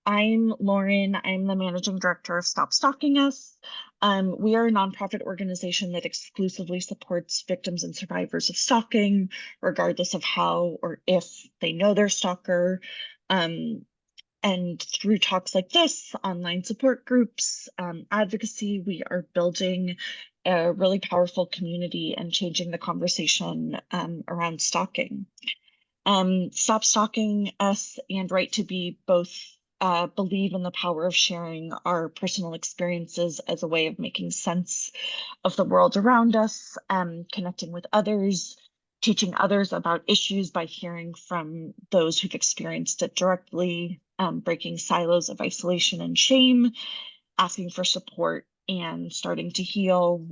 I'm Lauren. I'm the managing director of Stop Stalking Us. We are a nonprofit organization that exclusively supports victims and survivors of stalking, regardless of how or if they know their stalker. Um, and through talks like this, online support groups, advocacy, we are building a really powerful community and changing the conversation around stalking. Stop Stalking Us and Right to Be both believe in the power of sharing our personal experiences as a way of making sense of the world around us, connecting with others, teaching others about issues by hearing from those who've experienced it directly, breaking silos of isolation and shame, asking for support, and starting to heal.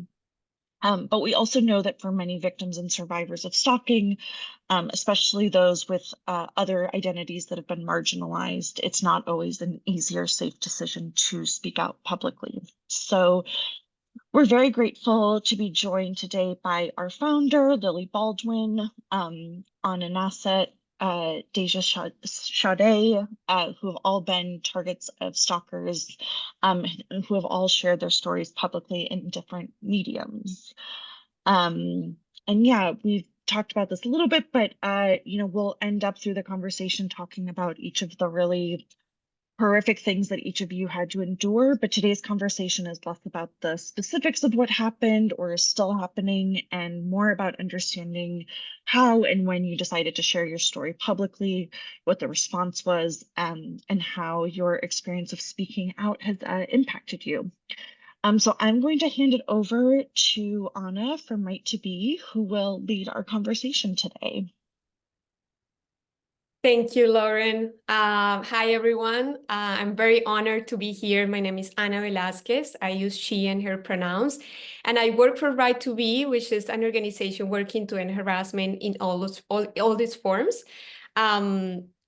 But we also know that for many victims and survivors of stalking, especially those with other identities that have been marginalized, it's not always an easy or safe decision to speak out publicly. So we're very grateful to be joined today by our founder, Lily Baldwin, Ana Nasset, Dasia Sade, who have all been targets of stalkers, who have all shared their stories publicly in different mediums. And yeah, we've talked about this a little bit, but we'll end up through the conversation talking about each of the really horrific things that each of you had to endure. But today's conversation is less about the specifics of what happened or is still happening, and more about understanding how and when you decided to share your story publicly, what the response was, and how your experience of speaking out has impacted you. So I'm going to hand it over to Ana from Right to Be, who will lead our conversation today. Thank you, Lauren. Hi, everyone. I'm very honored to be here. My name is Ana Velasquez. I use she and her pronouns. And I work for Right to Be, which is an organization working to end harassment in all these forms.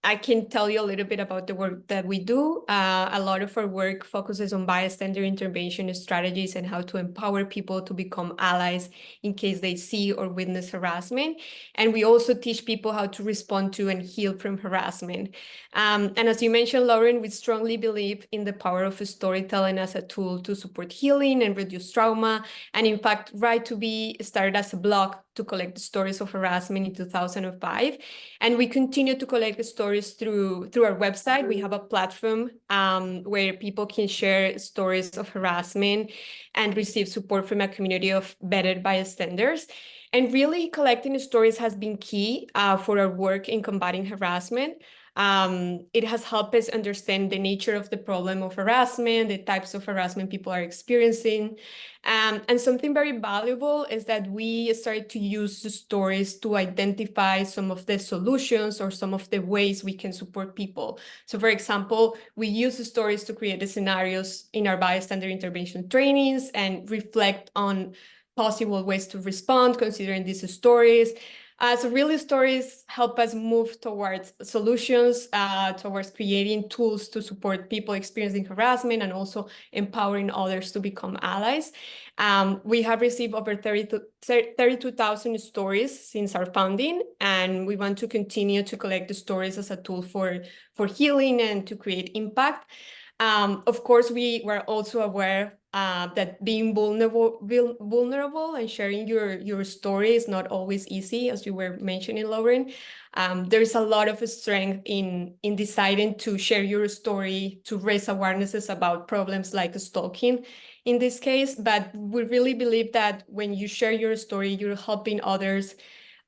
I can tell you a little bit about the work that we do. A lot of our work focuses on bystander intervention strategies and how to empower people to become allies in case they see or witness harassment. And we also teach people how to respond to and heal from harassment. And as you mentioned, Lauren, we strongly believe in the power of storytelling as a tool to support healing and reduce trauma. And in fact, Right to Be started as a blog to collect stories of harassment in 2005. And we continue to collect the stories through our website. We have a platform where people can share stories of harassment and receive support from a community of vetted bystanders. And really collecting stories has been key for our work in combating harassment. It has helped us understand the nature of the problem of harassment, the types of harassment people are experiencing. And something very valuable is that we started to use the stories to identify some of the solutions or some of the ways we can support people. So for example, we use the stories to create the scenarios in our bystander intervention trainings and reflect on possible ways to respond considering these stories. So really stories help us move towards solutions, towards creating tools to support people experiencing harassment and also empowering others to become allies. We have received over 32,000 stories since our founding, and we want to continue to collect the stories as a tool for healing and to create impact. Of course, we were also aware that being vulnerable and sharing your story is not always easy, as you were mentioning, Lauren. There's a lot of strength in deciding to share your story, to raise awarenesses about problems like stalking in this case. But we really believe that when you share your story, you're helping others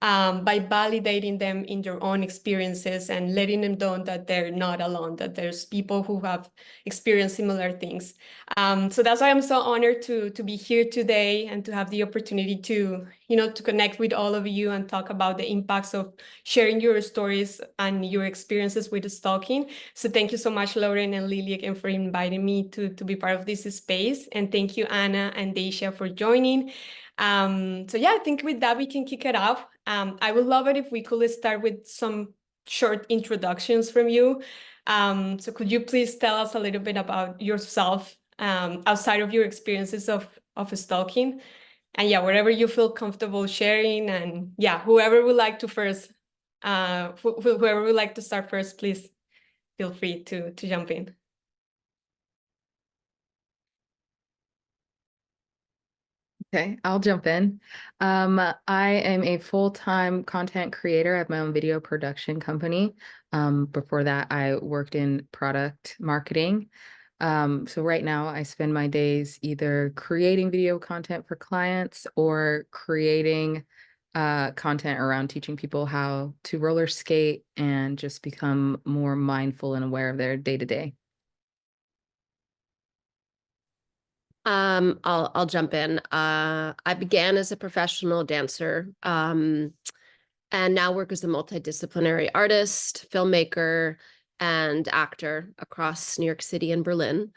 by validating them in their own experiences and letting them know that they're not alone, that there's people who have experienced similar things. So that's why I'm so honored to be here today and to have the opportunity to connect with all of you and talk about the impacts of sharing your stories and your experiences with stalking. So thank you so much, Lauren and Lily, again for inviting me to be part of this space. And thank you, Ana and Dasia, for joining. So yeah, I think with that, we can kick it off. I would love it if we could start with some short introductions from you. So could you please tell us a little bit about yourself outside of your experiences of stalking? And yeah, wherever you feel comfortable sharing. And yeah, whoever would like to start first, please feel free to jump in. Okay, I'll jump in. I am a full-time content creator. I have my own video production company. Before that, I worked in product marketing. So right now I spend my days either creating video content for clients or creating content around teaching people how to roller skate and just become more mindful and aware of their day-to-day. I'll jump in. I began as a professional dancer, and now work as a multidisciplinary artist, filmmaker, and actor across New York City and Berlin.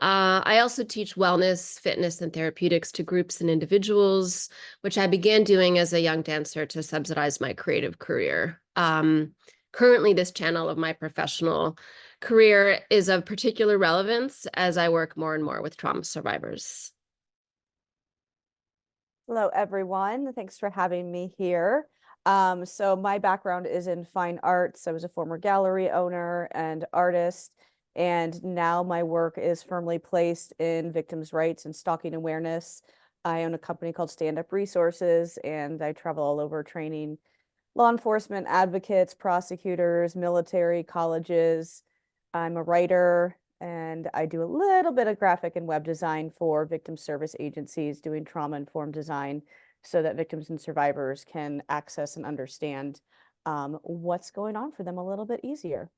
I also teach wellness, fitness, and therapeutics to groups and individuals, which I began doing as a young dancer to subsidize my creative career. Currently, this channel of my professional career is of particular relevance as I work more and more with trauma survivors. Hello, everyone. Thanks for having me here. So my background is in fine arts. I was a former gallery owner and artist, and now my work is firmly placed in victims' rights and stalking awareness. I own a company called Stand Up Resources, and I travel all over training law enforcement advocates, prosecutors, military, colleges. I'm a writer, and I do a little bit of graphic and web design for victim service agencies doing trauma-informed design so that victims and survivors can access and understand what's going on for them a little bit easier.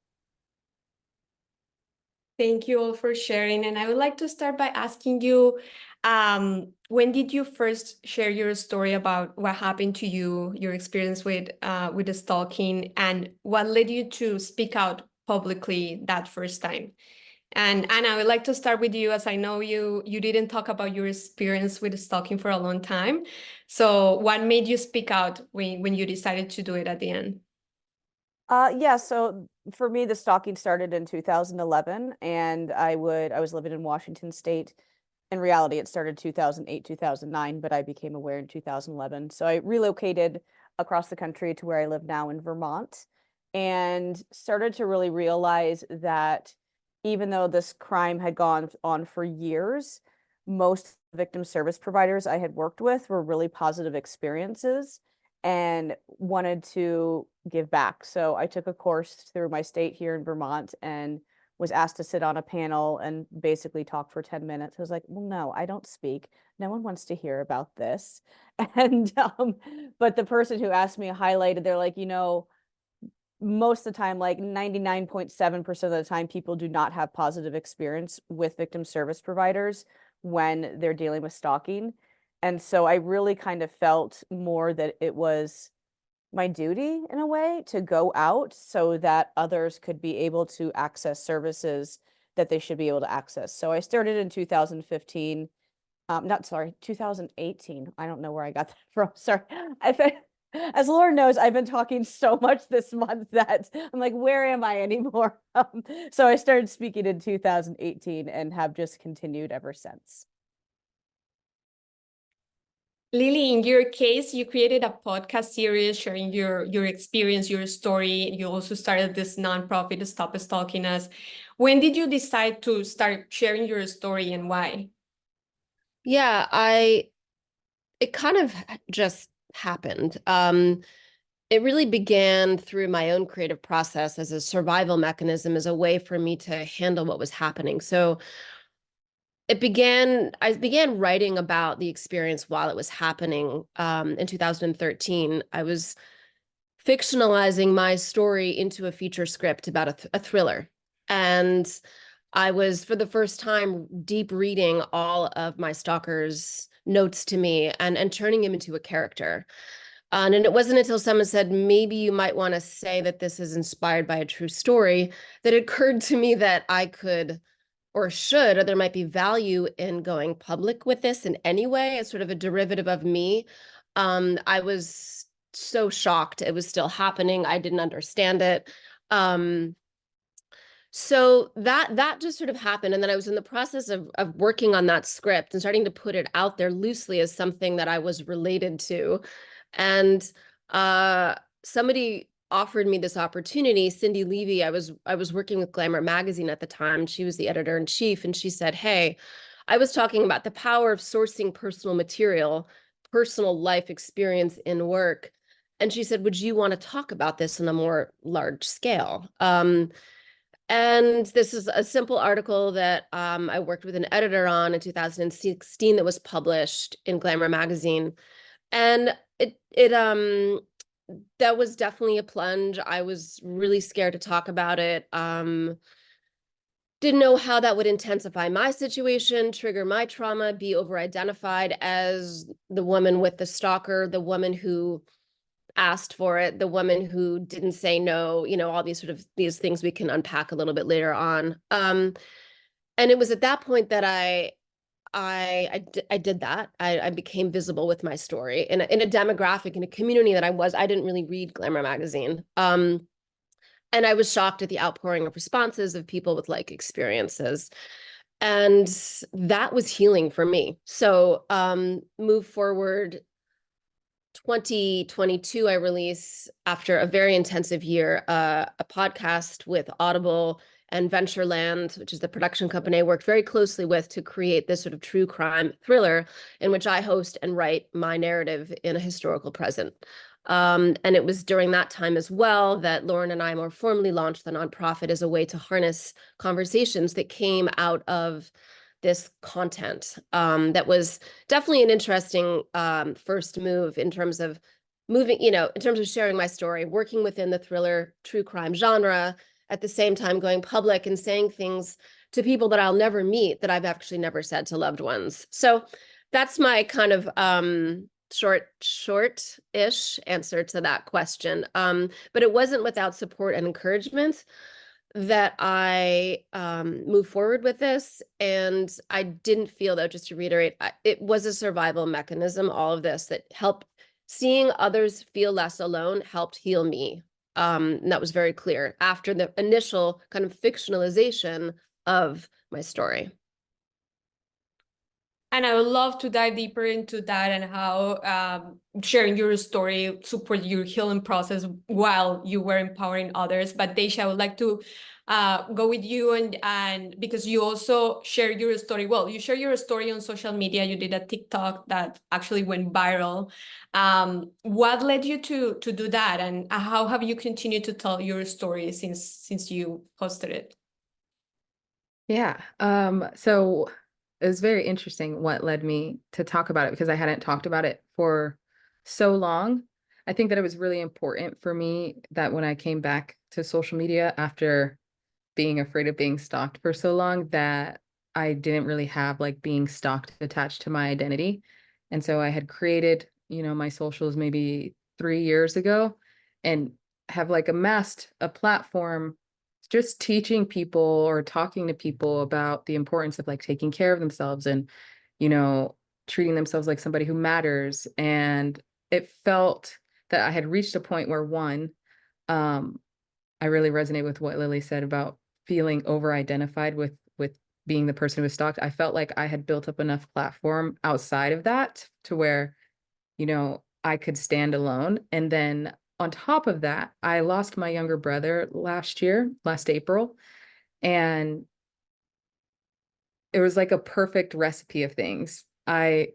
Thank you all for sharing. And I would like to start by asking you, when did you first share your story about what happened to you, your experience with the stalking, and what led you to speak out publicly that first time? And Anna, I would like to start with you, as I know you didn't talk about your experience with stalking for a long time. So what made you speak out when you decided to do it at the end? Yeah, so for me, the stalking started in 2011, and I was living in Washington State. In reality, it started 2008, 2009, but I became aware in 2011. So I relocated across the country to where I live now in Vermont, and started to really realize that even though this crime had gone on for years, most victim service providers I had worked with were really positive experiences and wanted to give back. So I took a course through my state here in Vermont and was asked to sit on a panel and basically talk for 10 minutes. I was like, well, no, I don't speak. No one wants to hear about this. And but the person who asked me highlighted, they're like, most of the time, like 99.7% of the time, people do not have positive experience with victim service providers when they're dealing with stalking. And so I really kind of felt more that it was my duty in a way to go out so that others could be able to access services that they should be able to access. So I started in 2015, 2018. I don't know where I got that from. Sorry. As Laura knows, I've been talking so much this month that I'm like, where am I anymore? So I started speaking in 2018 and have just continued ever since. Lily, in your case, you created a podcast series sharing your experience, your story. You also started this nonprofit, Stop Stalking Us. When did you decide to start sharing your story and why? Yeah, it kind of just happened. It really began through my own creative process as a survival mechanism, as a way for me to handle what was happening. So I began writing about the experience while it was happening. In 2013, I was fictionalizing my story into a feature script about a thriller. And I was, for the first time, deep reading all of my stalker's notes to me and turning him into a character. And it wasn't until someone said, maybe you might want to say that this is inspired by a true story, that it occurred to me that I could or should, or there might be value in going public with this in any way as sort of a derivative of me. I was so shocked it was still happening. I didn't understand it. So that just sort of happened. And then I was in the process of working on that script and starting to put it out there loosely as something that I was related to. And somebody offered me this opportunity. Cindy Levy, I was working with Glamour magazine at the time. She was the editor-in-chief, and she said, hey, I was talking about the power of sourcing personal material, personal life experience in work. And she said, would you want to talk about this on a more large scale? And this is a simple article that I worked with an editor on in 2016 that was published in Glamour magazine. And that was definitely a plunge. I was really scared to talk about it. Didn't know how that would intensify my situation, trigger my trauma, be over-identified as the woman with the stalker, the woman who asked for it, the woman who didn't say no, you know, all these these things we can unpack a little bit later on. And it was at that point that I did that. I became visible with my story in a demographic, in a community that I didn't really read Glamour magazine. And I was shocked at the outpouring of responses of people with like experiences. And that was healing for me. So move forward, 2022, I release, after a very intensive year, a podcast with Audible and Ventureland, which is the production company I worked very closely with to create this sort of true crime thriller in which I host and write my narrative in a historical present. And it was during that time as well that Lauren and I more formally launched the nonprofit as a way to harness conversations that came out of this content. That was definitely an interesting first move in terms of moving, you know, in terms of sharing my story, working within the thriller true crime genre, at the same time going public and saying things to people that I'll never meet that I've actually never said to loved ones. So that's my kind of short-ish answer to that question. But it wasn't without support and encouragement that I moved forward with this. And I didn't feel, though, just to reiterate, it was a survival mechanism, all of this, that helped. Seeing others feel less alone helped heal me. And that was very clear after the initial kind of fictionalization of my story. And I would love to dive deeper into that and how sharing your story supported your healing process while you were empowering others. But Dasia, I would like to go with you and because you also share your story. Well, you share your story on social media. You did a TikTok that actually went viral. What led you to do that, and how have you continued to tell your story since you posted it? Yeah. So it was very interesting what led me to talk about it, because I hadn't talked about it for so long. I think that it was really important for me that when I came back to social media after being afraid of being stalked for so long, that I didn't really have like being stalked attached to my identity. And so I had created, you know, my socials maybe 3 years ago and have like amassed a platform just teaching people or talking to people about the importance of like taking care of themselves and, you know, treating themselves like somebody who matters. And it felt that I had reached a point where I really resonate with what Lily said about feeling over-identified with being the person who was stalked. I felt like I had built up enough platform outside of that to where, you know, I could stand alone. And then on top of that, I lost my younger brother last April. And it was like a perfect recipe of things. I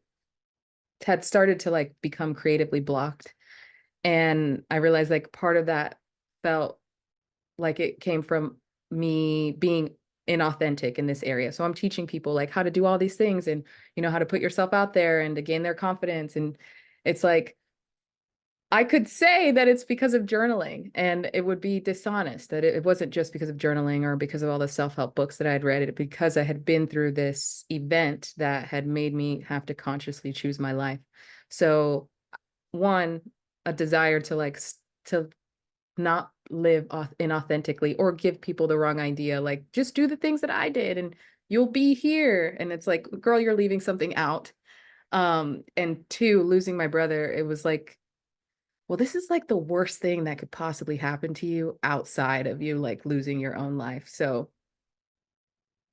had started to like become creatively blocked. And I realized like part of that felt like it came from me being inauthentic in this area. So I'm teaching people like how to do all these things and, you know, how to put yourself out there and to gain their confidence. And it's like, I could say that it's because of journaling, and it would be dishonest that it wasn't just because of journaling or because of all the self-help books that I had read. It because I had been through this event that had made me have to consciously choose my life. So one, a desire to like to not live inauthentically or give people the wrong idea, like just do the things that I did and you'll be here. And it's like, girl, you're leaving something out. And two, losing my brother, it was like, well, this is like the worst thing that could possibly happen to you outside of you like losing your own life. So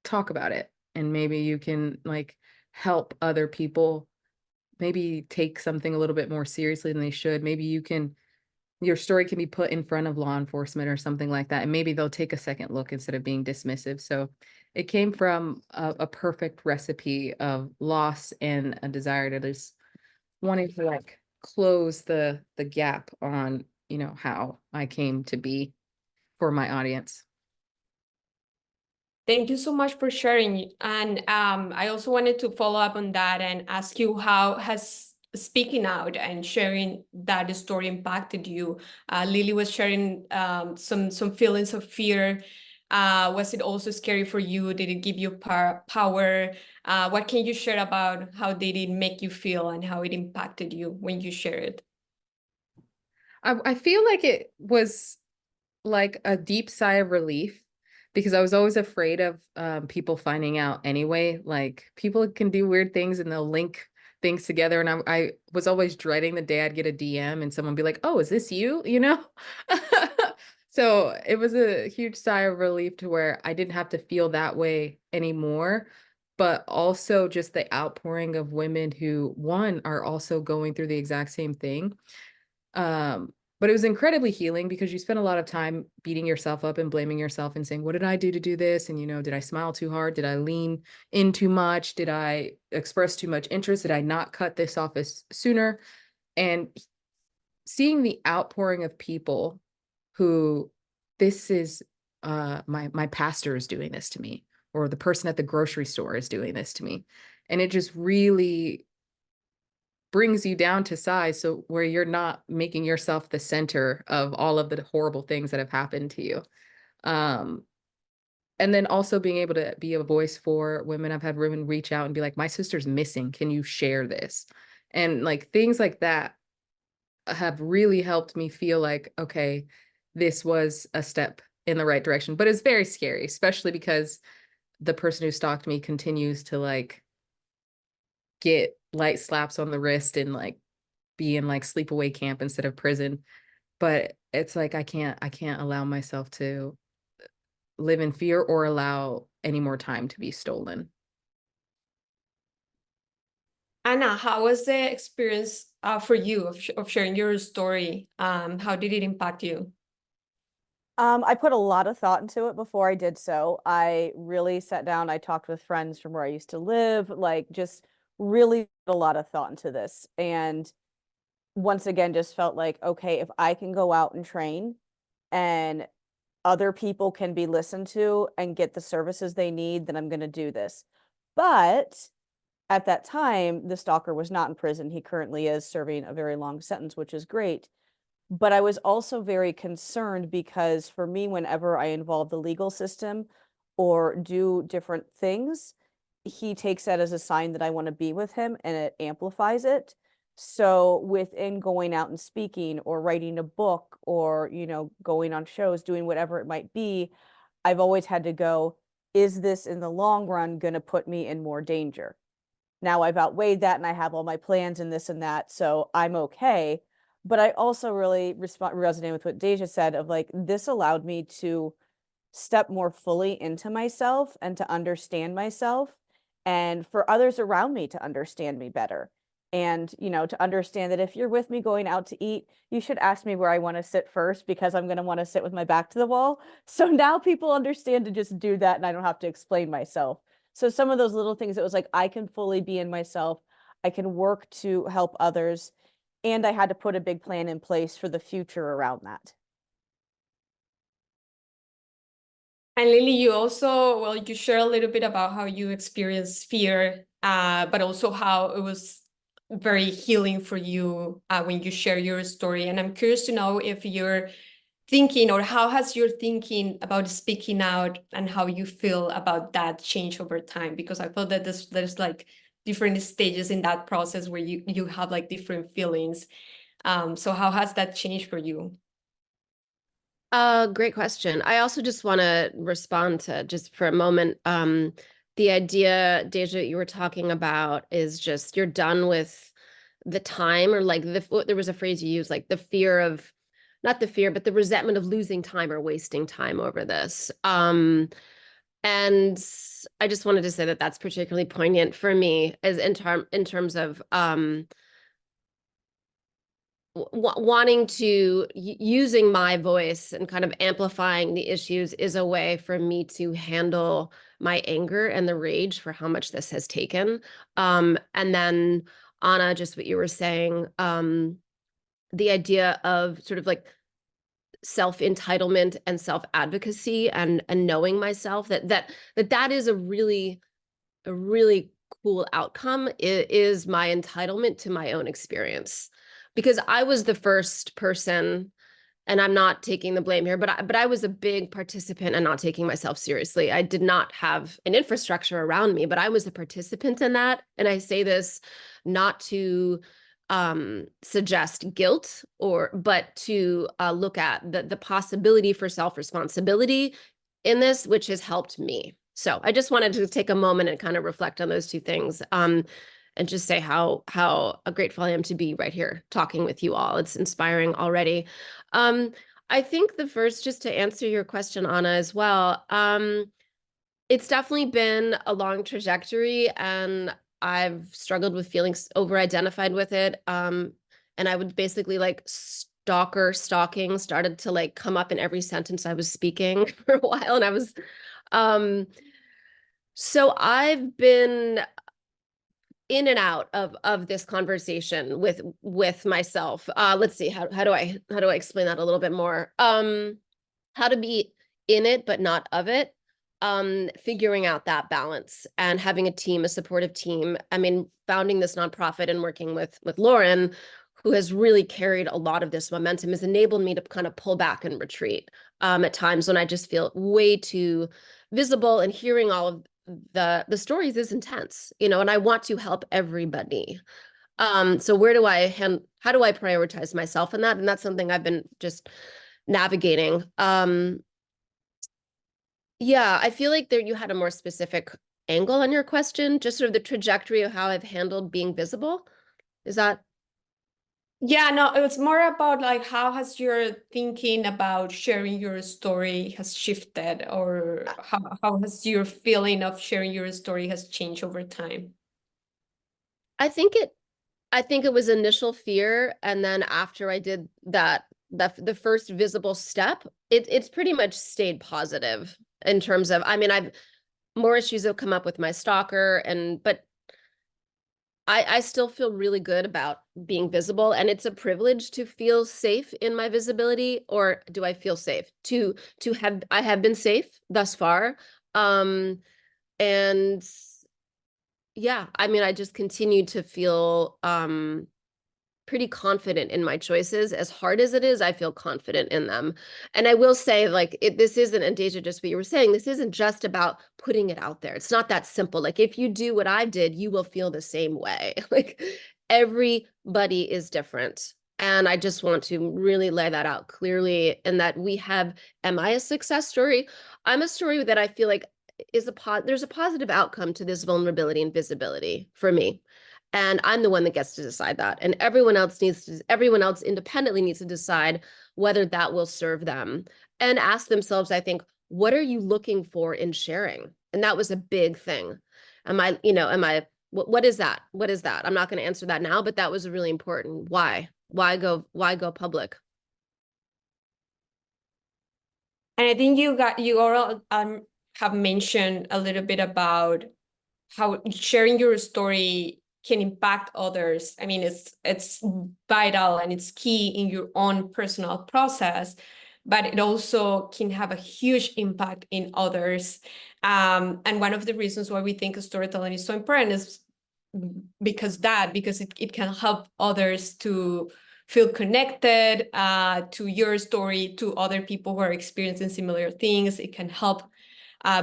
talk about it, and maybe you can like help other people maybe take something a little bit more seriously than they should. Maybe you can your story can be put in front of law enforcement or something like that, and maybe they'll take a second look instead of being dismissive. So it came from a perfect recipe of loss and a desire to just wanting to like close the gap on, you know, how I came to be for my audience. Thank you so much for sharing. And I also wanted to follow up on that and ask you, how has speaking out and sharing that story impacted you? Lily was sharing some feelings of fear. Was it also scary for you? Did it give you power? What can you share about how did it make you feel and how it impacted you when you share it? I feel like it was like a deep sigh of relief because I was always afraid of people finding out anyway. Like people can do weird things and they'll link things together. And I was always dreading the day I'd get a DM and someone be like, oh, is this you? You know? So it was a huge sigh of relief to where I didn't have to feel that way anymore. But also just the outpouring of women who, one, are also going through the exact same thing. But it was incredibly healing because you spend a lot of time beating yourself up and blaming yourself and saying, what did I do to do this? And, you know, did I smile too hard? Did I lean in too much? Did I express too much interest? Did I not cut this off as sooner? And seeing the outpouring of people who, this is my pastor is doing this to me, or the person at the grocery store is doing this to me. And it just really brings you down to size, so where you're not making yourself the center of all of the horrible things that have happened to you. And then also being able to be a voice for women. I've had women reach out and be like, my sister's missing, can you share this? And like things like that have really helped me feel like, okay, this was a step in the right direction. But it's very scary, especially because the person who stalked me continues to like get light slaps on the wrist and like be in like sleepaway camp instead of prison. But it's like I can't allow myself to live in fear or allow any more time to be stolen. Anna, how was the experience for you of sharing your story? How did it impact you? I put a lot of thought into it before I did so. I really sat down, I talked with friends from where I used to live, like just really put a lot of thought into this. And once again, just felt like, okay, if I can go out and train and other people can be listened to and get the services they need, then I'm going to do this. But at that time, the stalker was not in prison. He currently is serving a very long sentence, which is great. But I was also very concerned because for me, whenever I involve the legal system or do different things, he takes that as a sign that I want to be with him and it amplifies it. So within going out and speaking or writing a book or, you know, going on shows, doing whatever it might be, I've always had to go, is this in the long run going to put me in more danger? Now I've outweighed that and I have all my plans and this and that, so I'm okay. But I also really resonate with what Dasia said of like, this allowed me to step more fully into myself and to understand myself and for others around me to understand me better. And, you know, to understand that if you're with me going out to eat, you should ask me where I want to sit first because I'm going to want to sit with my back to the wall. So now people understand to just do that and I don't have to explain myself. So some of those little things, it was like, I can fully be in myself. I can work to help others. And I had to put a big plan in place for the future around that. And Lily, you also, well, you share a little bit about how you experienced fear, but also how it was very healing for you when you share your story. And I'm curious to know if you're thinking, or how has your thinking about speaking out and how you feel about that change over time? Because I feel that there's like different stages in that process where you have like different feelings. So how has that changed for you? Great question. I also just want to respond to just for a moment. The idea, Dasia, you were talking about is just you're done with the time, or like there was a phrase you used, like the fear of, not the fear, but the resentment of losing time or wasting time over this. And I just wanted to say that that's particularly poignant for me as in terms of wanting to using my voice and kind of amplifying the issues is a way for me to handle my anger and the rage for how much this has taken. And then Ana, just what you were saying, the idea of sort of like self-entitlement and self-advocacy and knowing myself that is a really cool outcome is my entitlement to my own experience. Because I was the first person, and I'm not taking the blame here, but I was a big participant and not taking myself seriously. I did not have an infrastructure around me, but I was a participant in that. And I say this not to suggest guilt but to look at the possibility for self-responsibility in this, which has helped me. So I just wanted to take a moment and kind of reflect on those two things, and just say how grateful I am to be right here talking with you all. It's inspiring already. I think the first, just to answer your question, Ana, as well, it's definitely been a long trajectory, and I've struggled with feeling over-identified with it. And I would basically like stalking started to like come up in every sentence I was speaking for a while. And I was, so I've been in and out of this conversation with myself. Let's see, how do I explain that a little bit more? How to be in it, but not of it. Figuring out that balance and having a team, a supportive team. I mean, founding this nonprofit and working with Lauren, who has really carried a lot of this momentum, has enabled me to kind of pull back and retreat at times when I just feel way too visible, and hearing all of the stories is intense, you know, and I want to help everybody. So how do I prioritize myself in that? And that's something I've been just navigating. Yeah, I feel like you had a more specific angle on your question, just sort of the trajectory of how I've handled being visible. Is that? Yeah, no, it was more about like how has your thinking about sharing your story has shifted, or how has your feeling of sharing your story has changed over time? I think it was initial fear, and then after I did that, the first visible step, it's pretty much stayed positive in terms of, I mean, more issues have come up with my stalker, but I still feel really good about being visible, and it's a privilege to feel safe in my visibility. Or do I feel safe I have been safe thus far. And yeah, I mean, I just continue to feel pretty confident in my choices. As hard as it is, I feel confident in them. And I will say, like, this isn't, and Dasia, just what you were saying, this isn't just about putting it out there. It's not that simple. Like, if you do what I did, you will feel the same way. Like, everybody is different. And I just want to really lay that out clearly, and that am I a success story? I'm a story that I feel like there's a positive outcome to this vulnerability and visibility for me. And I'm the one that gets to decide that. And everyone else independently needs to decide whether that will serve them, and ask themselves, I think, what are you looking for in sharing? And that was a big thing. What is that? What is that? I'm not going to answer that now, but that was really important. Why go public? And I think you all have mentioned a little bit about how sharing your story can impact others. I mean, it's vital and it's key in your own personal process, but it also can have a huge impact in others. And one of the reasons why we think storytelling is so important is because it can help others to feel connected to your story, to other people who are experiencing similar things. It can help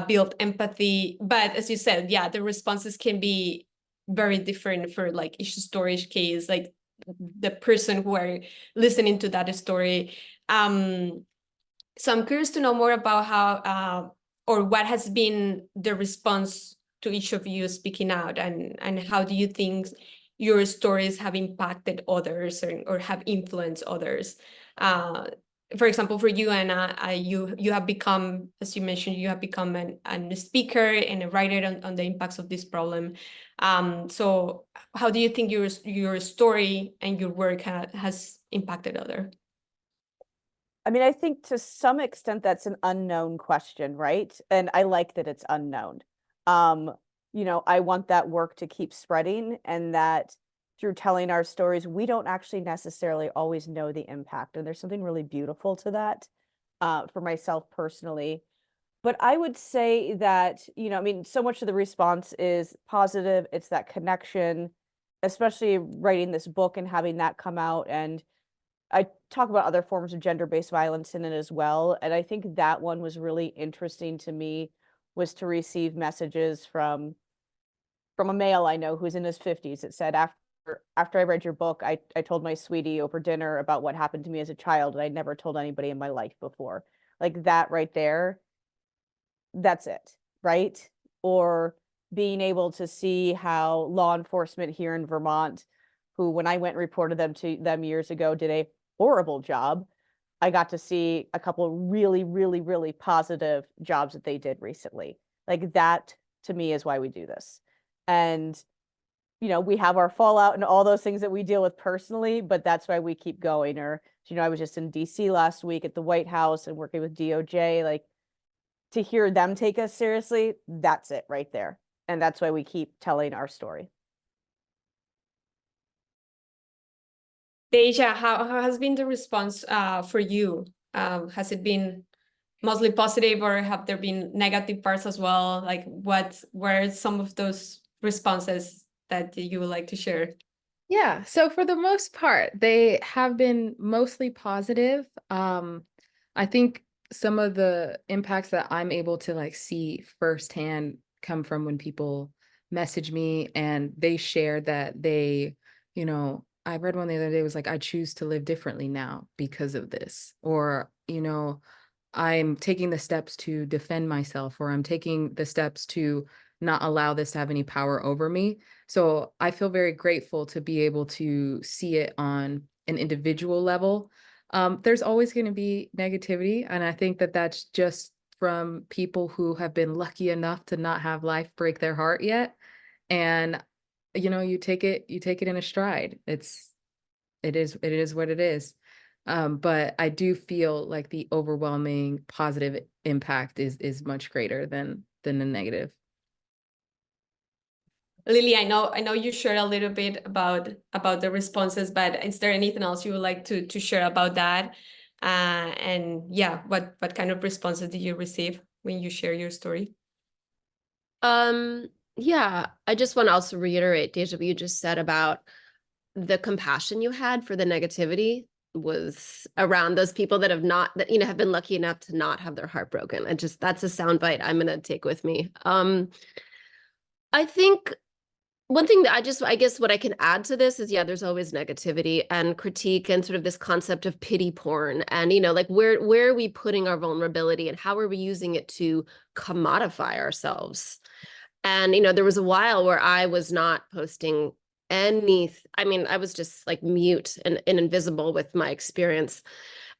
build empathy. But as you said, yeah, the responses can be very different for like each story, each case, like the person who are listening to that story. So I'm curious to know more about how or what has been the response to each of you speaking out, and how do you think your stories have impacted others or have influenced others? for example, for you, Anna, you have become, as you mentioned, you have become a speaker and a writer on the impacts of this problem. So how do you think your story and your work has impacted other? I mean, I think to some extent that's an unknown question, right? And I like that it's unknown. You know, I want that work to keep spreading, and that through telling our stories, we don't actually necessarily always know the impact. And there's something really beautiful to that, for myself personally. But I would say that, you know, I mean, so much of the response is positive. It's that connection, especially writing this book and having that come out. And I talk about other forms of gender-based violence in it as well. And I think that one was really interesting to me, was to receive messages from a male I know who's in his 50s. It said, after I read your book, I told my sweetie over dinner about what happened to me as a child, and I never told anybody in my life before. Like that right there, that's it, right? Or being able to see how law enforcement here in Vermont, who when I went and reported them to them years ago, did a horrible job. I got to see a couple of really, really, really positive jobs that they did recently. Like that to me is why we do this. And you know, we have our fallout and all those things that we deal with personally, but that's why we keep going. Or, you know, I was just in DC last week at the White House and working with DOJ. Like, to hear them take us seriously, that's it right there. And that's why we keep telling our story. Dasia, how has been the response for you? Has it been mostly positive, or have there been negative parts as well? Like, what were some of those responses that you would like to share? Yeah, so for the most part, they have been mostly positive. I think some of the impacts that I'm able to like see firsthand come from when people message me and they share that they, you know, I read one the other day was like, I choose to live differently now because of this. Or, you know, I'm taking the steps to defend myself, or I'm taking the steps to not allow this to have any power over me. So I feel very grateful to be able to see it on an individual level. There's always going to be negativity, and I think that that's just from people who have been lucky enough to not have life break their heart yet. And you know, you take it in a stride. It is what it is. But I do feel like the overwhelming positive impact is much greater than the negative. Lily, I know you shared a little bit about the responses, but is there anything else you would like to share about that? And yeah, what kind of responses did you receive when you share your story? Yeah, I just want to also reiterate, Dasia, what you just said about the compassion you had for the negativity was around those people that have not, that, you know, have been lucky enough to not have their heart broken. That's a soundbite I'm going to take with me. I think one thing that I guess what I can add to this is, yeah, there's always negativity and critique and sort of this concept of pity porn. And, you know, like where are we putting our vulnerability and how are we using it to commodify ourselves? And, you know, there was a while where I was not posting I mean, I was just like mute and invisible with my experience.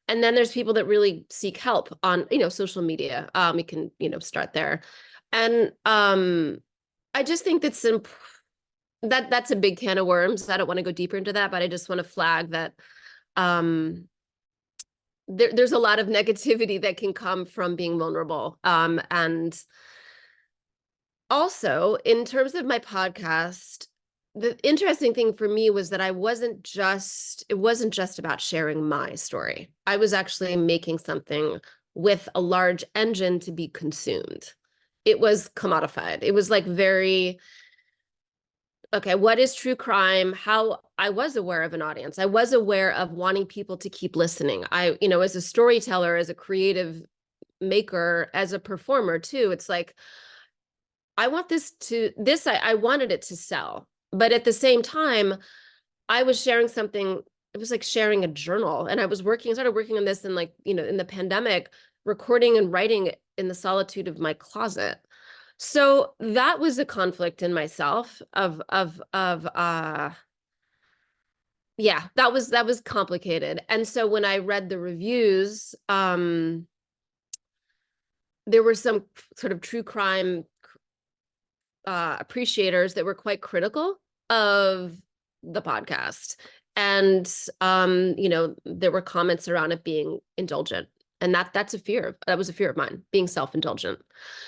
And then there's people that really seek help on, you know, social media. We can, you know, start there. And I just think that's a big can of worms. I don't want to go deeper into that, but I just want to flag that there's a lot of negativity that can come from being vulnerable. And also, in terms of my podcast, the interesting thing for me was that it wasn't just about sharing my story. I was actually making something with a large engine to be consumed. It was commodified. It was like very, okay, what is true crime? How I was aware of an audience. I was aware of wanting people to keep listening. You know, as a storyteller, as a creative maker, as a performer too, it's like, I want I wanted it to sell. But at the same time, I was sharing something, it was like sharing a journal. And I started working on this in, like, you know, in the pandemic, recording and writing in the solitude of my closet. So that was a conflict in myself of yeah, that was complicated. And so when I read the reviews, there were some sort of true crime appreciators that were quite critical of the podcast. And you know, there were comments around it being indulgent. And that was a fear of mine, being self-indulgent.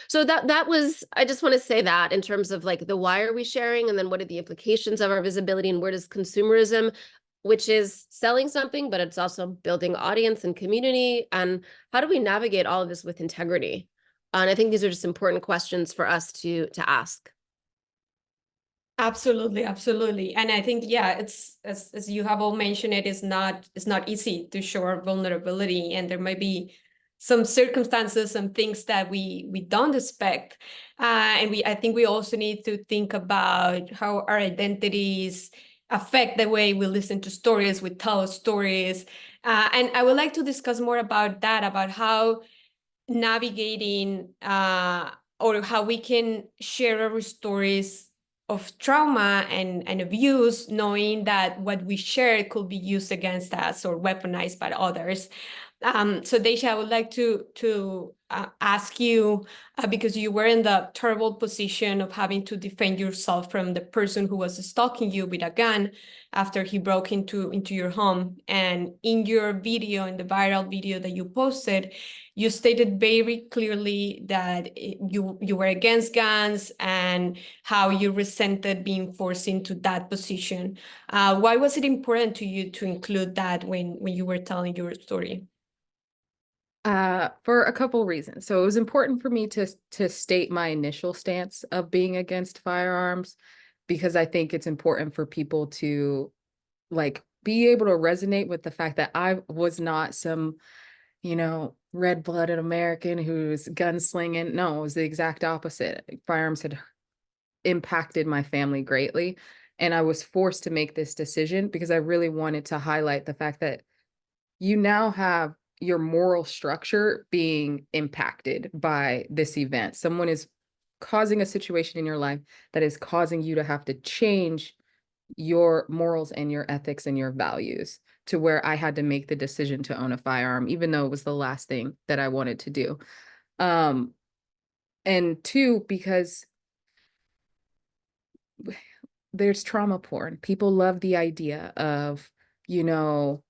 So that was, I just want to say that in terms of like the why are we sharing, and then what are the implications of our visibility, and where does consumerism, which is selling something, but it's also building audience and community, and how do we navigate all of this with integrity? And I think these are just important questions for us to ask. Absolutely, absolutely. And I think, yeah, it's as you have all mentioned, it's not easy to show our vulnerability, and there might be some circumstances, some things that we don't expect. And I think we also need to think about how our identities affect the way we listen to stories, we tell stories. And I would like to discuss more about that, about how navigating or how we can share our stories of trauma and abuse, knowing that what we share could be used against us or weaponized by others. So Dasia, I would like to ask you, because you were in the terrible position of having to defend yourself from the person who was stalking you with a gun after he broke into your home. And in your video, in the viral video that you posted, you stated very clearly that you were against guns and how you resented being forced into that position. Why was it important to you to include that when you were telling your story? For a couple reasons. So it was important for me to state my initial stance of being against firearms, because I think it's important for people to like be able to resonate with the fact that I was not some, you know, red-blooded American who's gunslinging. No, it was the exact opposite. Firearms had impacted my family greatly, and I was forced to make this decision because I really wanted to highlight the fact that you now have your moral structure being impacted by this event. Someone is causing a situation in your life that is causing you to have to change your morals and your ethics and your values, to where I had to make the decision to own a firearm, even though it was the last thing that I wanted to do. And two, because there's trauma porn. People love the idea of, you know,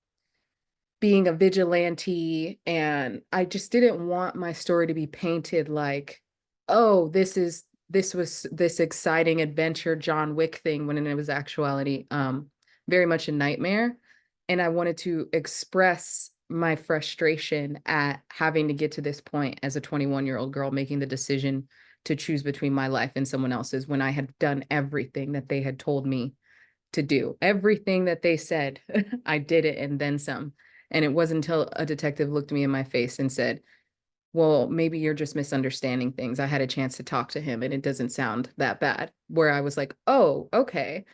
being a vigilante, and I just didn't want my story to be painted like, oh, this was this exciting adventure John Wick thing, when it was actuality very much a nightmare. And I wanted to express my frustration at having to get to this point as a 21-year-old girl, making the decision to choose between my life and someone else's, when I had done everything that they had told me to do. Everything that they said, I did it and then some. And it wasn't until a detective looked me in my face and said, well, maybe you're just misunderstanding things. I had a chance to talk to him and it doesn't sound that bad. Where I was like, oh, okay.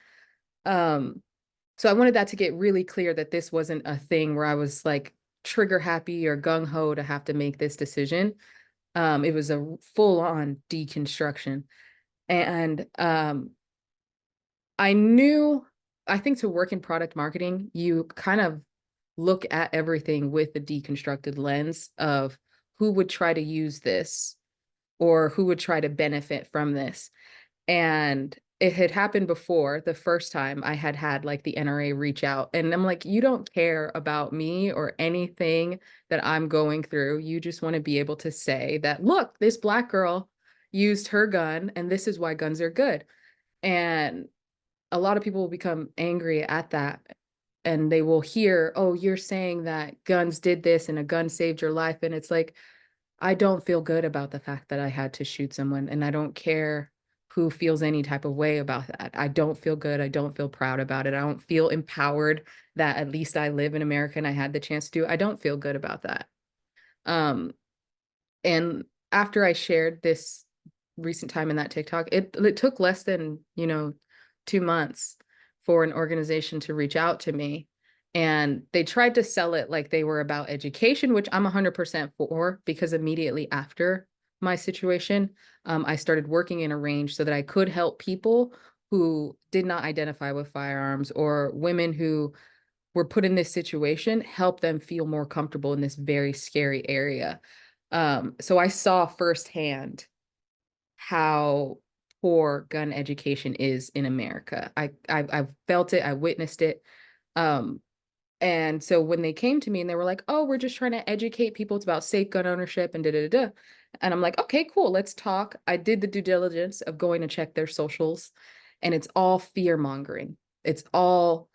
So I wanted that to get really clear, that this wasn't a thing where I was like trigger happy or gung ho to have to make this decision. It was a full on deconstruction. And I think to work in product marketing, you kind of look at everything with the deconstructed lens of who would try to use this or who would try to benefit from this. And it had happened before. The first time I had like the NRA reach out, and I'm like, you don't care about me or anything that I'm going through. You just want to be able to say that, look, this Black girl used her gun and this is why guns are good. And a lot of people will become angry at that, and they will hear, oh, you're saying that guns did this and a gun saved your life. And it's like, I don't feel good about the fact that I had to shoot someone, and I don't care who feels any type of way about that. I don't feel good. I don't feel proud about it. I don't feel empowered that at least I live in America and I had the chance to do. I don't feel good about that. And after I shared this recent time in that TikTok, it took less than, 2 months for an organization to reach out to me. And they tried to sell it like they were about education, which I'm 100% for, because immediately after my situation, I started working in a range so that I could help people who did not identify with firearms, or women who were put in this situation, help them feel more comfortable in this very scary area. So I saw firsthand how poor gun education is in America. I've felt it, I witnessed it. And so when they came to me and they were like, oh, we're just trying to educate people about safe gun ownership and da da da. And I'm like, okay, cool, let's talk. I did the due diligence of going to check their socials, and it's all fear mongering. It's all,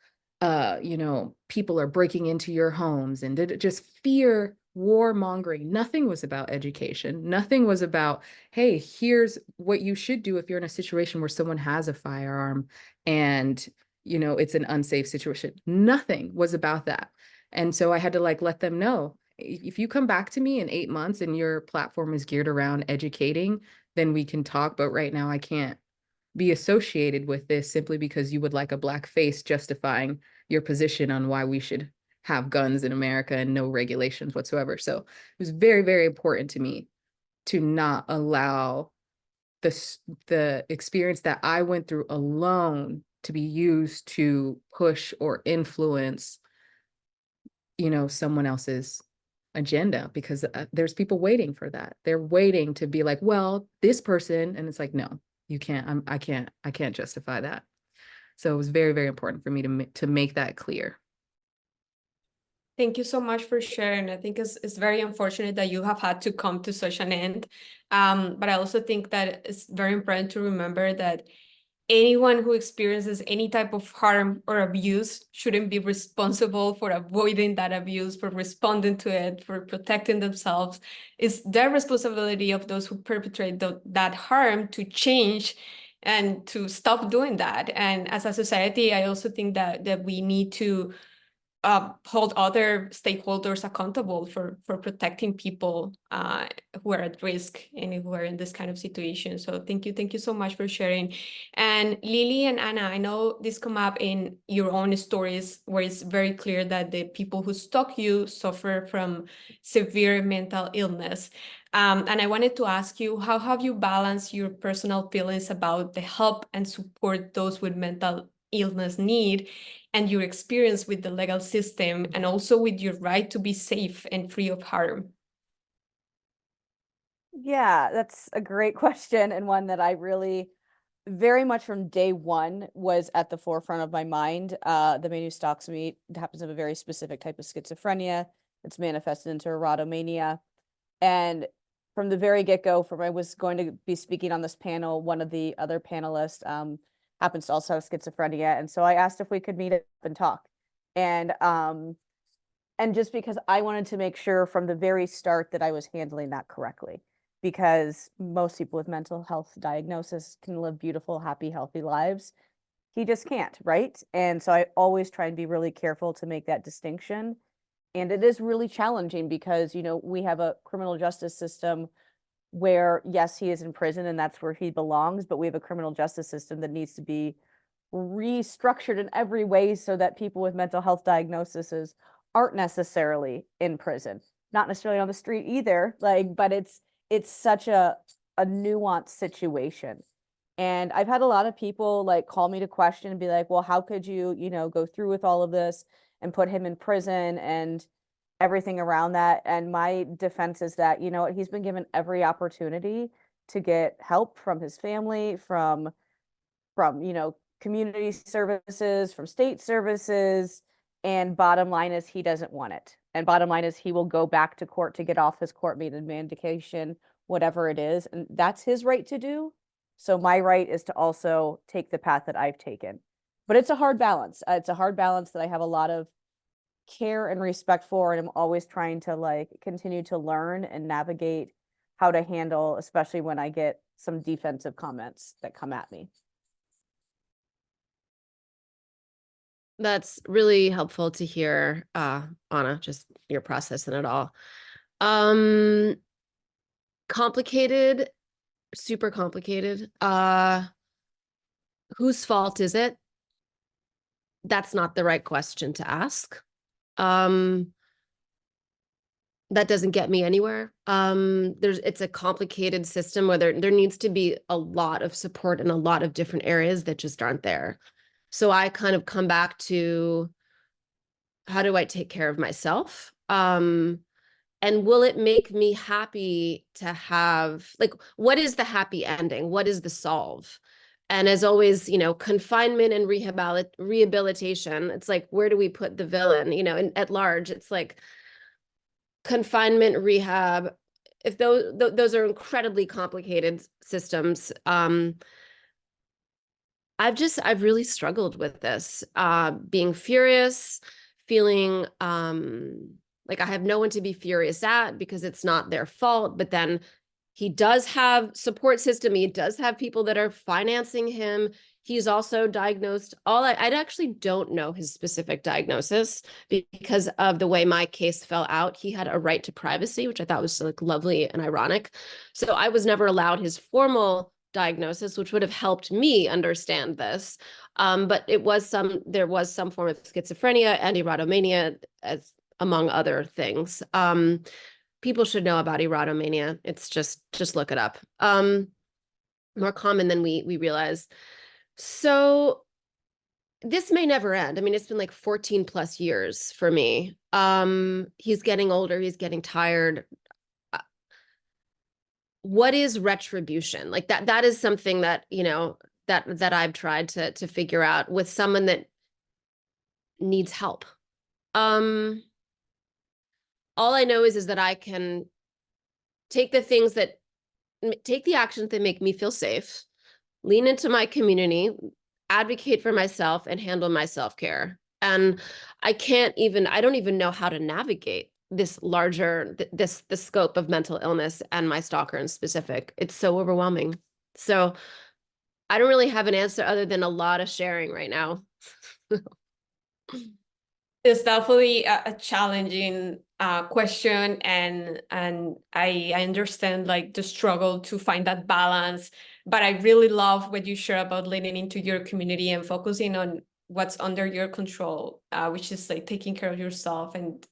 people are breaking into your homes and just fear warmongering. Nothing was about education. Nothing was about, hey, here's what you should do if you're in a situation where someone has a firearm and it's an unsafe situation. Nothing was about that. And so I had to let them know, if you come back to me in 8 months and your platform is geared around educating, then we can talk. But right now I can't be associated with this simply because you would like a black face justifying your position on why we should have guns in America and no regulations whatsoever. So it was very, very important to me to not allow the experience that I went through alone to be used to push or influence, someone else's agenda, because there's people waiting for that. They're waiting to be like, well, this person, and it's like, no, you can't, I can't justify that. So it was very, very important for me to make that clear. Thank you so much for sharing. I think it's very unfortunate that you have had to come to such an end. But I also think that it's very important to remember that anyone who experiences any type of harm or abuse shouldn't be responsible for avoiding that abuse, for responding to it, for protecting themselves. It's their responsibility of those who perpetrate that harm to change and to stop doing that. And as a society, I also think that we need to hold other stakeholders accountable for protecting people who are at risk and who are in this kind of situation. So thank you so much for sharing. And Lily and Anna, I know this come up in your own stories where it's very clear that the people who stalk you suffer from severe mental illness. And I wanted to ask you, how have you balanced your personal feelings about the help and support those with mental illness need, and your experience with the legal system, and also with your right to be safe and free of harm? Yeah, that's a great question, and one that I really very much from day one was at the forefront of my mind. The man who stalks me happens to have a very specific type of schizophrenia. It's manifested into erotomania. And from the very get-go, from I was going to be speaking on this panel, one of the other panelists happens to also have schizophrenia. And so I asked if we could meet up and talk. And just because I wanted to make sure from the very start that I was handling that correctly, because most people with mental health diagnosis can live beautiful, happy, healthy lives. He just can't, right? And so I always try and be really careful to make that distinction. And it is really challenging because, we have a criminal justice system where, yes, he is in prison and that's where he belongs, but we have a criminal justice system that needs to be restructured in every way so that people with mental health diagnoses aren't necessarily in prison, not necessarily on the street either. But it's such a nuanced situation. And I've had a lot of people call me to question and be like, well, how could you, go through with all of this and put him in prison and everything around that? And my defense is that, he's been given every opportunity to get help from his family, from community services, from state services. And bottom line is he doesn't want it. And bottom line is he will go back to court to get off his court-mandated medication, whatever it is. And that's his right to do. So my right is to also take the path that I've taken. But it's a hard balance. It's a hard balance that I have a lot of care and respect for. And I'm always trying to continue to learn and navigate how to handle, especially when I get some defensive comments that come at me. That's really helpful to hear, Ana, just your process in it all. Complicated, super complicated. Whose fault is it? That's not the right question to ask. That doesn't get me anywhere. It's a complicated system where there needs to be a lot of support in a lot of different areas that just aren't there. So I kind of come back to how do I take care of myself? And will it make me happy to have, like, what is the happy ending? What is the solve? And as always, you know, confinement and rehabilitation, it's like, where do we put the villain? You know, at large, it's like confinement, rehab. If those are incredibly complicated systems, I've really struggled with this, being furious, feeling like I have no one to be furious at because it's not their fault. But then he does have support system. He does have people that are financing him. He's also diagnosed. I actually don't know his specific diagnosis because of the way my case fell out. He had a right to privacy, which I thought was like lovely and ironic. So I was never allowed his formal diagnosis, which would have helped me understand this. But there was some form of schizophrenia and erotomania, as among other things. People should know about erotomania. It's just look it up. More common than we realize. So this may never end. I mean, it's been like 14 plus years for me. He's getting older, he's getting tired. What is retribution? Like that is something that, you know, that I've tried to figure out with someone that needs help. All I know is that I can take the actions that make me feel safe, lean into my community, advocate for myself, and handle my self-care. And I don't even know how to navigate this larger, the scope of mental illness and my stalker in specific. It's so overwhelming. So I don't really have an answer other than a lot of sharing right now. It's definitely a challenging question, and I understand like the struggle to find that balance. But I really love what you share about leaning into your community and focusing on what's under your control, which is like taking care of yourself and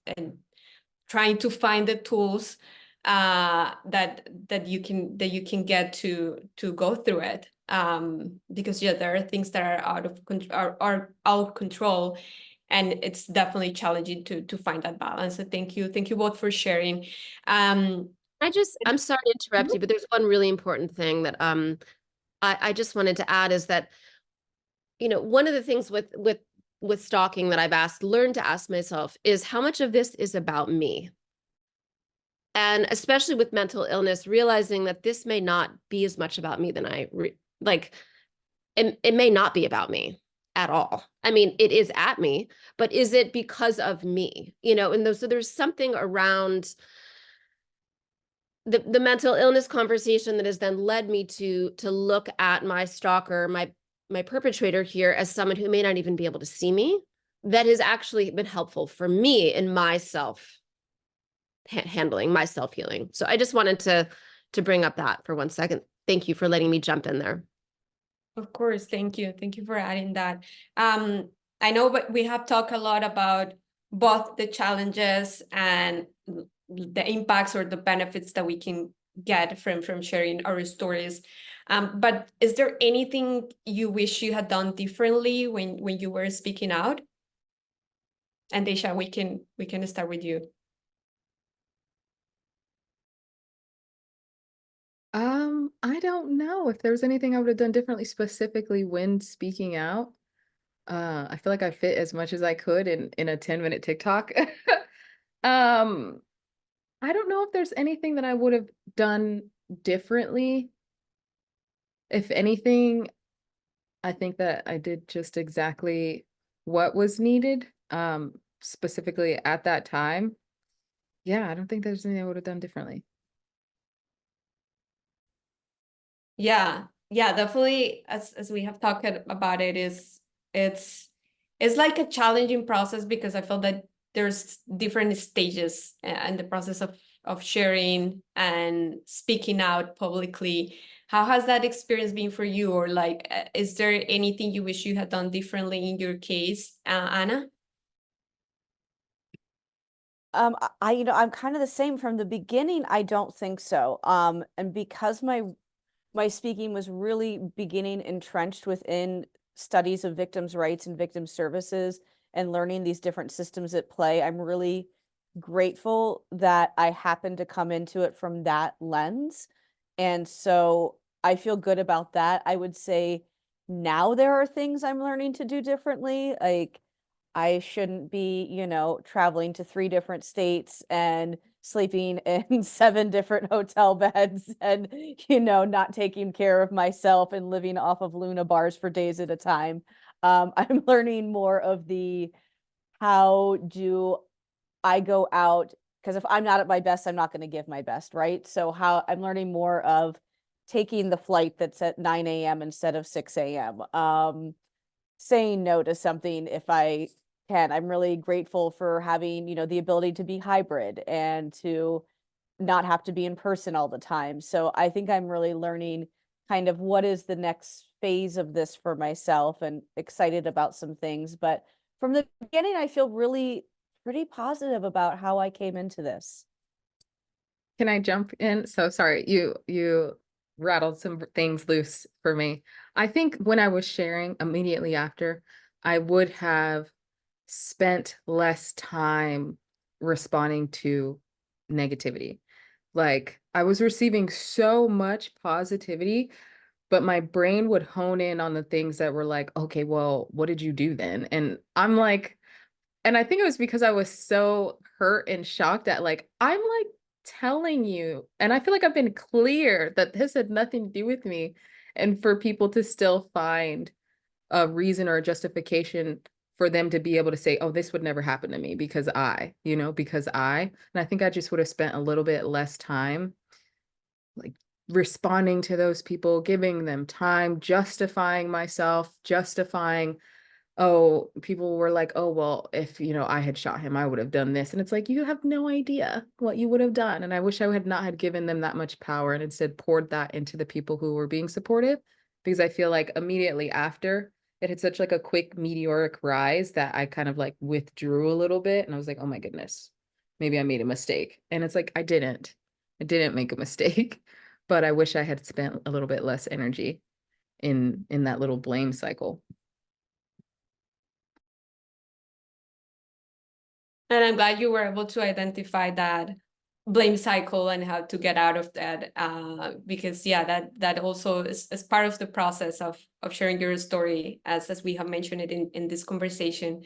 trying to find the tools that you can get to go through it. Because yeah, there are things that are out of control. And it's definitely challenging to find that balance. So thank you both for sharing. I'm sorry to interrupt you, but there's one really important thing that I just wanted to add is that, you know, one of the things with stalking that I've learned to ask myself is how much of this is about me? And especially with mental illness, realizing that this may not be as much about me than it may not be about me at all. I mean, it is at me, but is it because of me? You know, and so there's something around the mental illness conversation that has then led me to look at my stalker, my perpetrator here, as someone who may not even be able to see me. That has actually been helpful for me in my handling, my self-healing. So I just wanted to bring up that for 1 second. Thank you for letting me jump in there. Of course, thank you for adding that. I know, but we have talked a lot about both the challenges and the impacts or the benefits that we can get from sharing our stories. But is there anything you wish you had done differently when you were speaking out? And Dasia, we can start with you. I don't know if there was anything I would have done differently specifically when speaking out. I feel like I fit as much as I could in a 10-minute TikTok. I don't know if there's anything that I would have done differently. If anything, I think that I did just exactly what was needed, specifically at that time. Yeah, I don't think there's anything I would have done differently. Yeah, definitely. As we have talked about it's like a challenging process because I feel that there's different stages in the process of sharing and speaking out publicly. How has that experience been for you? Or like, is there anything you wish you had done differently in your case, Ana? I'm kind of the same from the beginning. I don't think so. And because my speaking was really beginning entrenched within studies of victims' rights and victim services and learning these different systems at play. I'm really grateful that I happened to come into it from that lens. And so I feel good about that. I would say now there are things I'm learning to do differently. Like I shouldn't be, traveling to 3 different states and sleeping in 7 different hotel beds and, not taking care of myself and living off of Luna bars for days at a time. I'm learning more of the how do I go out, because if I'm not at my best, I'm not going to give my best, right? So how I'm learning more of taking the flight that's at 9 a.m. instead of 6 a.m. Saying no to something if I can. I'm really grateful for having, the ability to be hybrid and to not have to be in person all the time. So I think I'm really learning kind of what is the next phase of this for myself and excited about some things. But from the beginning, I feel really pretty positive about how I came into this. Can I jump in? So sorry, you rattled some things loose for me. I think when I was sharing immediately after, I would have spent less time responding to negativity. Like I was receiving so much positivity, but my brain would hone in on the things that were like, okay, well, what did you do then? And I'm like, and I think it was because I was so hurt and shocked at like, I'm like telling you, and I feel like I've been clear that this had nothing to do with me. And for people to still find a reason or a justification for them to be able to say, oh, this would never happen to me because and I think I just would have spent a little bit less time like responding to those people, giving them time, justifying myself, justifying, oh, people were like, oh, well, if, I had shot him, I would have done this. And it's like, you have no idea what you would have done. And I wish I had not had given them that much power and instead poured that into the people who were being supportive, because I feel like immediately after it had such like a quick meteoric rise that I kind of like withdrew a little bit. And I was like, oh my goodness, maybe I made a mistake. And it's like, I didn't make a mistake, but I wish I had spent a little bit less energy in that little blame cycle. And I'm glad you were able to identify that blame cycle and how to get out of that. Because yeah, that also is part of the process of sharing your story, as we have mentioned it in this conversation.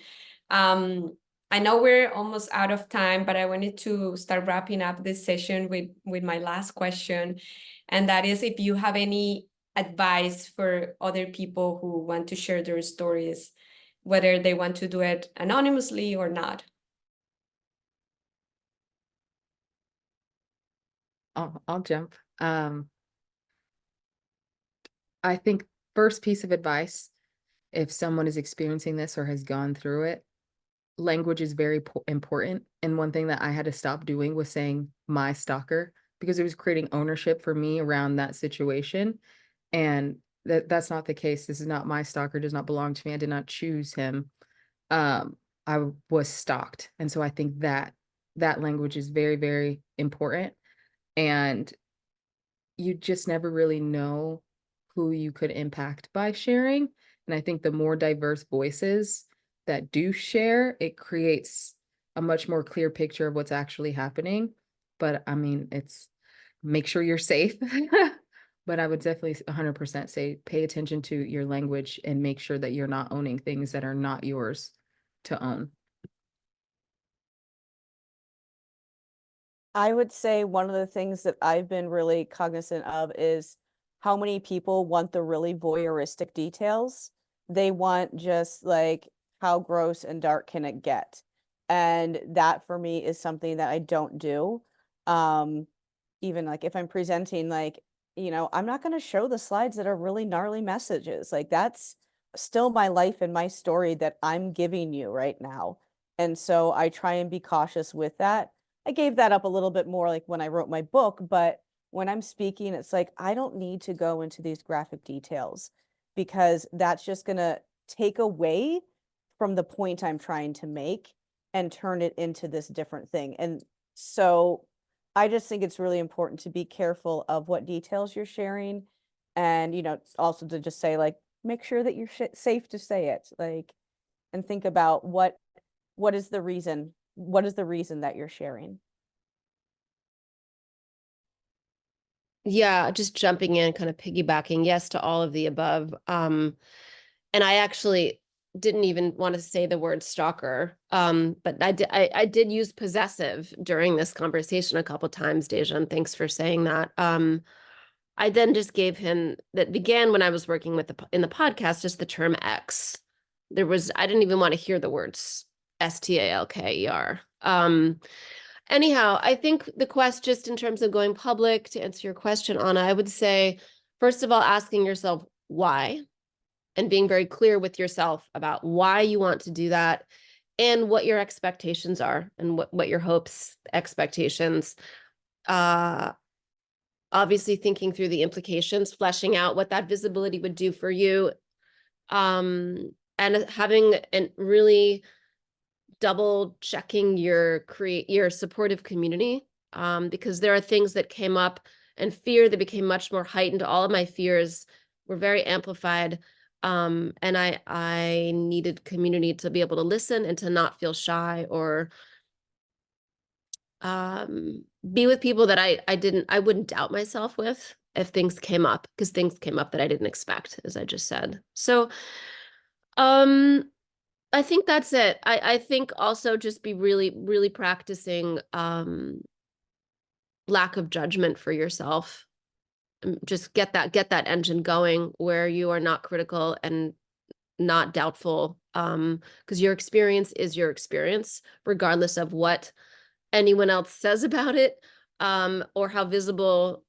I know we're almost out of time, but I wanted to start wrapping up this session with my last question. And that is if you have any advice for other people who want to share their stories, whether they want to do it anonymously or not. I'll jump. I think first piece of advice, if someone is experiencing this or has gone through it, language is very important. And one thing that I had to stop doing was saying my stalker, because it was creating ownership for me around that situation. And that's not the case. This is not my stalker, does not belong to me. I did not choose him. I was stalked. And so I think that language is very, very important. And you just never really know who you could impact by sharing. And I think the more diverse voices that do share, it creates a much more clear picture of what's actually happening. But I mean, it's make sure you're safe. But I would definitely 100% say pay attention to your language and make sure that you're not owning things that are not yours to own. I would say one of the things that I've been really cognizant of is how many people want the really voyeuristic details. They want just like how gross and dark can it get? And that for me is something that I don't do. Even like if I'm presenting, like, I'm not going to show the slides that are really gnarly messages. Like that's still my life and my story that I'm giving you right now. And so I try and be cautious with that. I gave that up a little bit more like when I wrote my book, but when I'm speaking, it's like I don't need to go into these graphic details because that's just going to take away from the point I'm trying to make and turn it into this different thing. And so I just think it's really important to be careful of what details you're sharing and, also to just say like, make sure that you're safe to say it. Like, and think about what is the reason that you're sharing. Yeah, just jumping in, kind of piggybacking, yes to all of the above. And I actually didn't even want to say the word stalker, but I did use possessive during this conversation a couple times, Dasia, and thanks for saying that. I then just gave him, that began when I was working with in the podcast, just the term X. I didn't even want to hear the words STALKER. Anyhow, I think the quest, just in terms of going public, to answer your question, Ana, I would say, first of all, asking yourself why, and being very clear with yourself about why you want to do that and what your expectations are and what your hopes, expectations. Obviously thinking through the implications, fleshing out what that visibility would do for you, and having a really double checking your supportive community, because there are things that came up and fear that became much more heightened. All of my fears were very amplified, and I needed community to be able to listen and to not feel shy, or be with people that I wouldn't doubt myself with if things came up, because things came up that I didn't expect, as I just said. So I think that's it. I think also just be really, really practicing lack of judgment for yourself. Just get that engine going where you are not critical and not doubtful, because your experience is your experience, regardless of what anyone else says about it, or how visible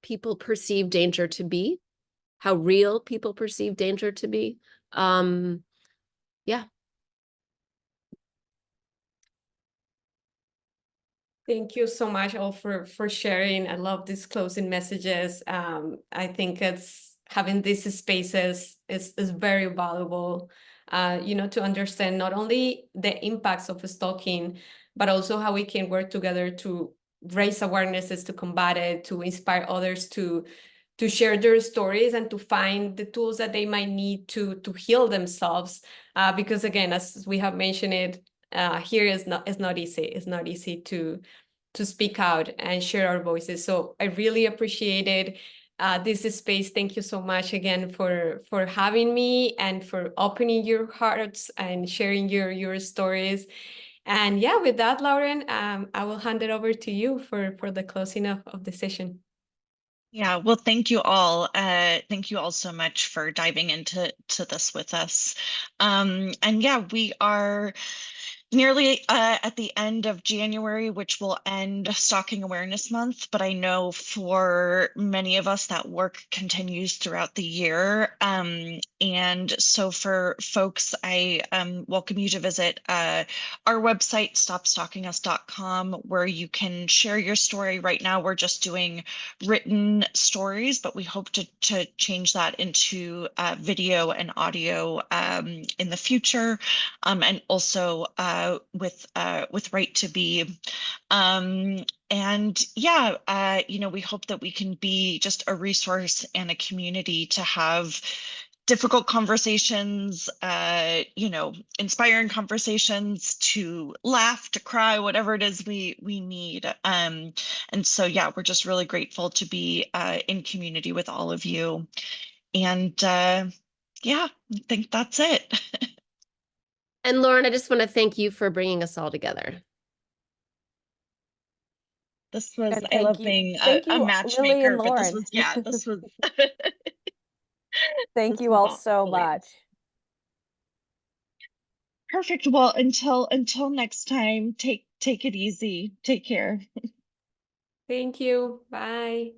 people perceive danger to be, how real people perceive danger to be. Yeah. Thank you so much all for sharing. I love these closing messages. I think it's having these spaces is very valuable, to understand not only the impacts of stalking, but also how we can work together to raise awarenesses, to combat it, to inspire others to share their stories and to find the tools that they might need to heal themselves. Because again, as we have mentioned it, here is not easy. It's not easy to speak out and share our voices. So I really appreciated this space. Thank you so much again for having me and for opening your hearts and sharing your stories. And yeah, with that, Lauren, I will hand it over to you for the closing of the session. Yeah, well, thank you all. Thank you all so much for diving into this with us. And yeah, we are nearly at the end of January, which will end Stalking Awareness Month. But I know for many of us that work continues throughout the year. And so for folks, I welcome you to visit our website, stopstalkingus.com, where you can share your story. Right now, we're just doing written stories, but we hope to change that into video and audio in the future, and also with Right to Be. And yeah, we hope that we can be just a resource and a community to have difficult conversations, inspiring conversations, to laugh, to cry, whatever it is we need. And so, yeah, we're just really grateful to be in community with all of you. And yeah, I think that's it. And Lauren, I just want to thank you for bringing us all together. This was, And I love thank being you, a Lily and matchmaker, but this Lauren. was, yeah, this was, Thank this you was all all so brilliant. much. Perfect. Well, until next time, take it easy. Take care. Thank you. Bye.